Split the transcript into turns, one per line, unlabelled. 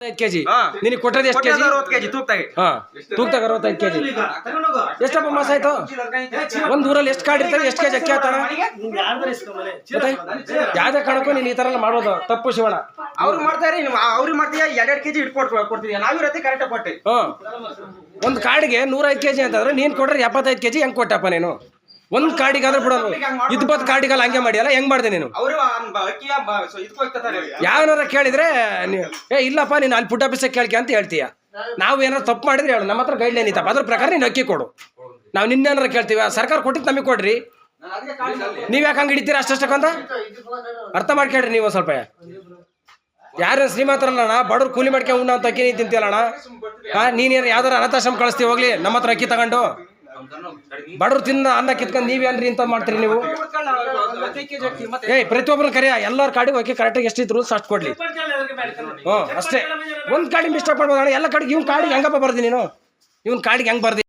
5 KG ನಿನಗೆ ಕೊಟ್ಟದ್ದು ಎಷ್ಟು ಕೆಜಿ?
60 ಕೆಜಿ ತೂಕ್ತಾಗೆ.
ತೂಕ್ತಾಗ 65 ಕೆಜಿ. ಎಷ್ಟಪ್ಪ ಮಾಸ ಆಯ್ತು? ಒಂದ್ ಊರಲ್ಲಿ ಎಷ್ಟು ಕಾರ್ಡ್ ಇರ್ತಾರೆ, ಎಷ್ಟು ಕೆಜಿ ಅಕ್ಕಿ ಆತಾರ? ಯಾವ್ದೇ ಕಾರಣಕ್ಕೂ ನೀನ್ ಈ ತರ ಎಲ್ಲ ಮಾಡೋದು ತಪ್ಪು ಶಿವಣ್ಣ.
ಅವ್ರಿಗೆ ಮಾಡ್ತಾರೆ, ಅವ್ರಿಗೆ ಮಾಡ್ತೀಯ 2 ಕೆಜಿ ಕೊಡ್ತೀವಿ, ನಾವಿರತ್ತೆ ಕರೆಕ್ಟ್ ಕೊಟ್ಟೆ.
ಒಂದ್ ಕಾರ್ಡ್ಗೆ 105 ಕೆಜಿ ಅಂತಂದ್ರೆ ನೀನ್ ಕೊಟ್ರೆ 75 ಕೆಜಿ ಹೆಂಗ್ ಕೊಟ್ಟಪ್ಪ ನೀನು? ಒಂದ್ ಕಾರ್ಡಿಗೆ ಆದ್ರೆ ಬಿಡೋದು, 20 ಕಾರ್ಡಿಗೆಲ್ಲ ಹಂಗೆ ಮಾಡಿಯಲ್ಲ, ಹೆಂಗ್ ಮಾಡ್ದೆ ನೀನು? ಯಾವನಾರ ಕೇಳಿದ್ರೆ ಇಲ್ಲಪ್ಪ ನೀನು ಅಲ್ಲಿ ಪುಟ್ಟ ಆಫೀಸಿಗೆ ಕೇಳ್ಕೆ ಅಂತ ಹೇಳ್ತೀಯ. ನಾವು ಏನಾರು ತಪ್ಪು ಮಾಡಿದ್ರೆ ಹೇಳು, ನಮ್ಮ ಹತ್ರ ಗೈಡ್ಲೈನ್ ಇತ್ತಪ್ಪ, ಅದ್ರ ಪ್ರಕಾರ ನೀನು ಅಕ್ಕಿ ಕೊಡು. ನಾವು ನಿನ್ನೇನಾರ ಕೇಳ್ತೀವಿ, ಸರ್ಕಾರ ಕೊಟ್ಟಿದ್ದು ನಮಗೆ ಕೊಡ್ರಿ. ನೀವ್ ಯಾಕೆ ಹಂಗೆ ಹಿಡಿತೀರ ಅಷ್ಟಕ್ಕಂತ ಅರ್ಥ ಮಾಡ್ಕೇಳ್ರಿ ನೀವು ಸ್ವಲ್ಪ. ಯಾರು ಶ್ರೀಮಂತರಲ್ಲಣ್ಣ, ಬಡವ್ರು ಕೂಲಿ ಮಾಡ್ಕೊಂಡು ಉಣ್ಣ ಅಂತ ಅಕ್ಕಿ ನೀನು ತಿಂತೀಯಲ್ಲಣ್ಣ. ನೀನೇನು ಯಾವ್ದಾರ ಅನಾಥಾಶ್ರಮ ಕಳಿಸ್ತೀವಿ, ಹೋಗ್ಲಿ ನಮ್ಮ ಹತ್ರ ಅಕ್ಕಿ ತಗೊಂಡು. ಬಡವ್ರು ತಿನ್ನ ಅನ್ನ ಕಿತ್ಕೊಂಡು ನೀವೇನ್ರಿ ಇಂತ ಮಾಡ್ತೀರಿ ನೀವು? ಪ್ರತಿಯೊಬ್ಬರು ಕರಿಯ ಎಲ್ಲರ ಕಾಡಿಗೆ ಹೋಗಿ ಕರೆಕ್ಟಾಗಿ ಎಷ್ಟಿದ್ರು ಅಷ್ಟು ಕೊಡ್ಲಿ. ಅಷ್ಟೇ. ಒಂದ್ ಕಾಡಿಗೆ ಮಿಸ್ಟೇಕ್ ಮಾಡ್ಬೋದಣ್ಣ, ಎಲ್ಲ ಕಾಡಿಗೆ ಇವ್ನ ಕಾಡಿಗೆ ಹೆಂಗಪ್ಪ ಬರ್ದಿ ನೀನು? ಇವ್ನ ಕಾಡಿಗೆ ಹೆಂಗ್ ಬರ್ದಿ?